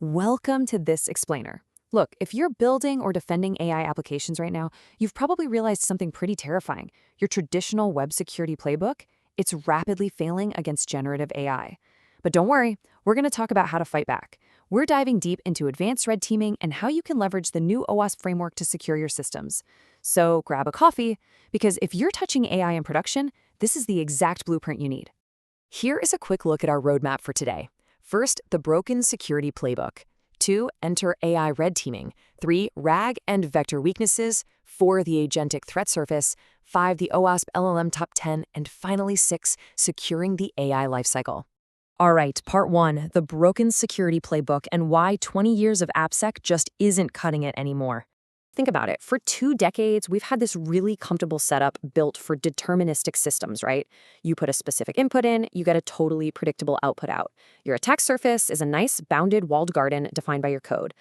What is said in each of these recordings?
Welcome to this explainer. Look, if you're building or defending AI applications right now, you've probably realized something pretty terrifying. Your traditional web security playbook, it's rapidly failing against generative AI. But don't worry, we're going to talk about how to fight back. We're diving deep into advanced red teaming and how you can leverage the new OWASP framework to secure your systems. So grab a coffee, because if you're touching AI in production, this is the exact blueprint you need. Here is a quick look at our roadmap for today. First, the broken security playbook. 2, enter AI red teaming. 3, RAG and vector weaknesses. 4, the agentic threat surface. 5, the OWASP LLM top 10. And finally, 6, securing the AI lifecycle. All right, part 1, the broken security playbook and why 20 years of AppSec just isn't cutting it anymore. Think about it. For 2 decades, we've had this really comfortable setup built for deterministic systems, right? You put a specific input in, you get a totally predictable output out. Your attack surface is a nice, bounded, walled garden defined by your code.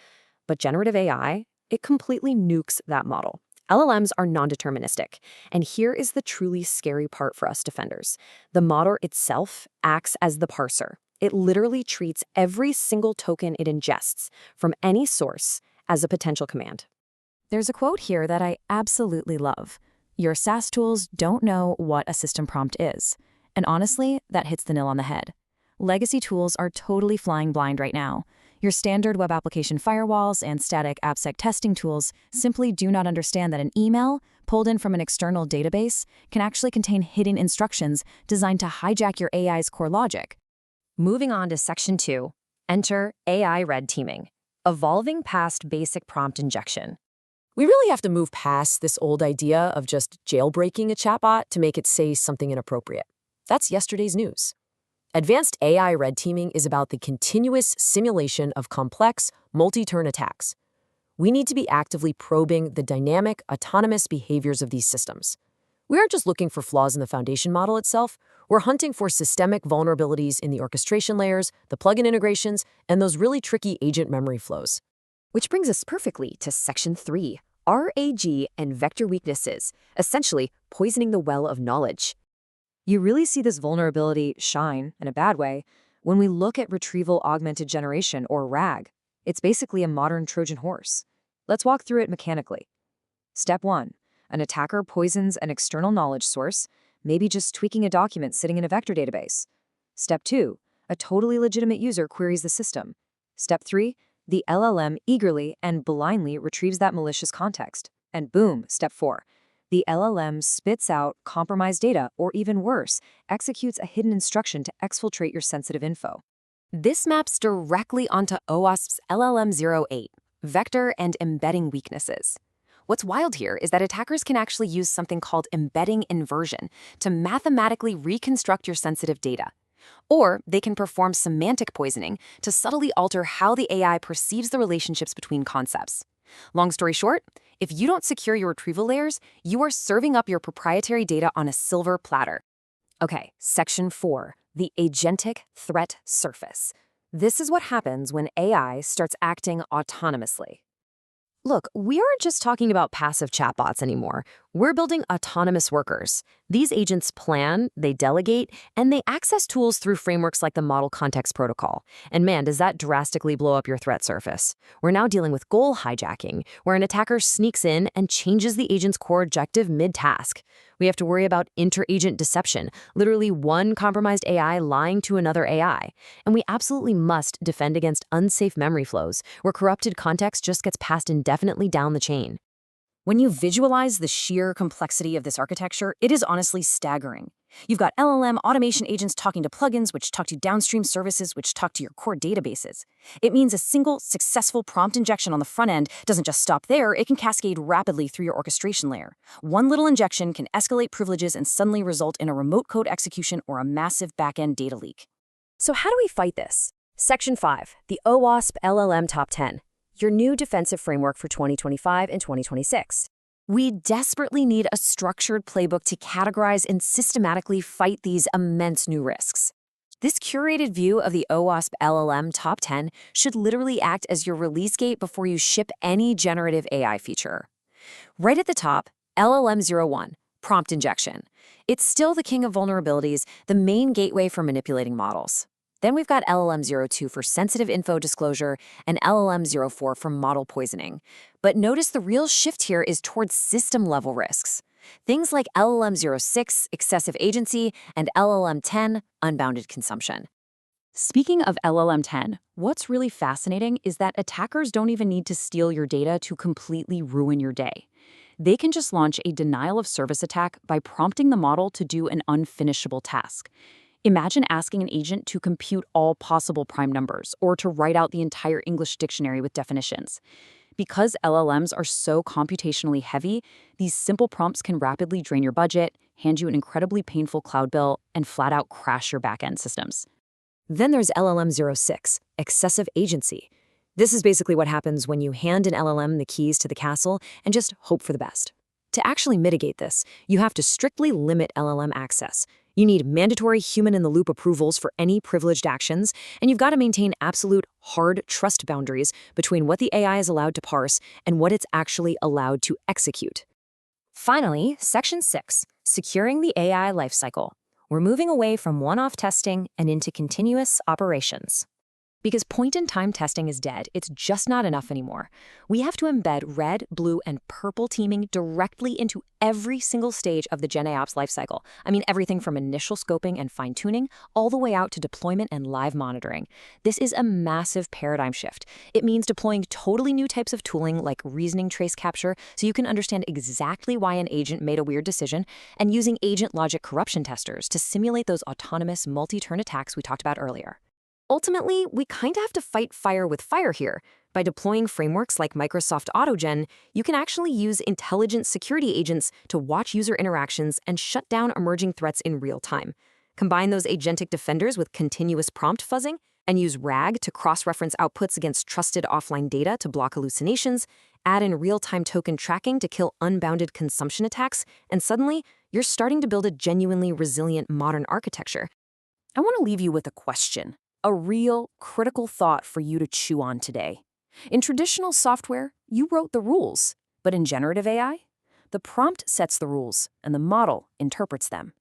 But generative AI, it completely nukes that model. LLMs are non-deterministic. And here is the truly scary part for us defenders. The model itself acts as the parser. It literally treats every single token it ingests from any source as a potential command. There's a quote here that I absolutely love. Your SaaS tools don't know what a system prompt is. And honestly, that hits the nail on the head. Legacy tools are totally flying blind right now. Your standard web application firewalls and static AppSec testing tools simply do not understand that an email pulled in from an external database can actually contain hidden instructions designed to hijack your AI's core logic. Moving on to Section 2, enter AI red teaming, evolving past basic prompt injection. We really have to move past this old idea of just jailbreaking a chatbot to make it say something inappropriate. That's yesterday's news. Advanced AI red teaming is about the continuous simulation of complex, multi-turn attacks. We need to be actively probing the dynamic, autonomous behaviors of these systems. We aren't just looking for flaws in the foundation model itself, we're hunting for systemic vulnerabilities in the orchestration layers, the plugin integrations, and those really tricky agent memory flows. Which brings us perfectly to Section 3, RAG and vector weaknesses, essentially poisoning the well of knowledge. You really see this vulnerability shine, in a bad way, when we look at retrieval augmented generation, or RAG. It's basically a modern Trojan horse. Let's walk through it mechanically. Step 1. An attacker poisons an external knowledge source, maybe just tweaking a document sitting in a vector database. Step 2. A totally legitimate user queries the system. Step 3. The LLM eagerly and blindly retrieves that malicious context. And boom, step 4. The LLM spits out compromised data, or even worse, executes a hidden instruction to exfiltrate your sensitive info. This maps directly onto OWASP's LLM-08, vector and embedding weaknesses. What's wild here is that attackers can actually use something called embedding inversion to mathematically reconstruct your sensitive data. Or they can perform semantic poisoning to subtly alter how the AI perceives the relationships between concepts. Long story short, if you don't secure your retrieval layers, you are serving up your proprietary data on a silver platter. Okay, Section 4, the agentic threat surface. This is what happens when AI starts acting autonomously. Look, we aren't just talking about passive chatbots anymore. We're building autonomous workers. These agents plan, they delegate, and they access tools through frameworks like the Model Context Protocol. And man, does that drastically blow up your threat surface. We're now dealing with goal hijacking, where an attacker sneaks in and changes the agent's core objective mid-task. We have to worry about inter-agent deception, literally one compromised AI lying to another AI. And we absolutely must defend against unsafe memory flows, where corrupted context just gets passed indefinitely down the chain. When you visualize the sheer complexity of this architecture, it is honestly staggering. You've got LLM automation agents talking to plugins, which talk to downstream services, which talk to your core databases. It means a single, successful prompt injection on the front end doesn't just stop there, it can cascade rapidly through your orchestration layer. One little injection can escalate privileges and suddenly result in a remote code execution or a massive backend data leak. So how do we fight this? Section 5, the OWASP LLM Top 10. Your new defensive framework for 2025 and 2026. We desperately need a structured playbook to categorize and systematically fight these immense new risks. This curated view of the OWASP LLM Top 10 should literally act as your release gate before you ship any generative AI feature. Right at the top, LLM-01, prompt injection. It's still the king of vulnerabilities, the main gateway for manipulating models. Then we've got LLM-02 for sensitive info disclosure and LLM-04 for model poisoning. But notice the real shift here is towards system-level risks. Things like LLM-06, excessive agency, and LLM-10, unbounded consumption. Speaking of LLM-10, what's really fascinating is that attackers don't even need to steal your data to completely ruin your day. They can just launch a denial-of-service attack by prompting the model to do an unfinishable task. Imagine asking an agent to compute all possible prime numbers or to write out the entire English dictionary with definitions. Because LLMs are so computationally heavy, these simple prompts can rapidly drain your budget, hand you an incredibly painful cloud bill, and flat out crash your backend systems. Then there's LLM-06, excessive agency. This is basically what happens when you hand an LLM the keys to the castle and just hope for the best. To actually mitigate this, you have to strictly limit LLM access. You need mandatory human-in-the-loop approvals for any privileged actions, and you've got to maintain absolute hard trust boundaries between what the AI is allowed to parse and what it's actually allowed to execute. Finally, Section 6, securing the AI lifecycle. We're moving away from one-off testing and into continuous operations. Because point-in-time testing is dead, it's just not enough anymore. We have to embed red, blue, and purple teaming directly into every single stage of the GenAOps lifecycle. I mean, everything from initial scoping and fine-tuning all the way out to deployment and live monitoring. This is a massive paradigm shift. It means deploying totally new types of tooling like reasoning trace capture so you can understand exactly why an agent made a weird decision, and using agent logic corruption testers to simulate those autonomous multi-turn attacks we talked about earlier. Ultimately, we kind of have to fight fire with fire here. By deploying frameworks like Microsoft AutoGen, you can actually use intelligent security agents to watch user interactions and shut down emerging threats in real time. Combine those agentic defenders with continuous prompt fuzzing, and use RAG to cross-reference outputs against trusted offline data to block hallucinations, add in real-time token tracking to kill unbounded consumption attacks, and suddenly, you're starting to build a genuinely resilient modern architecture. I want to leave you with a question. A real, critical thought for you to chew on today. In traditional software, you wrote the rules, but in generative AI, the prompt sets the rules and the model interprets them.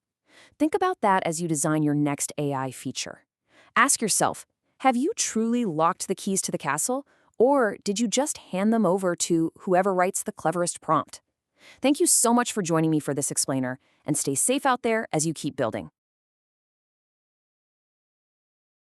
Think about that as you design your next AI feature. Ask yourself, have you truly locked the keys to the castle, or did you just hand them over to whoever writes the cleverest prompt? Thank you so much for joining me for this explainer, and stay safe out there as you keep building.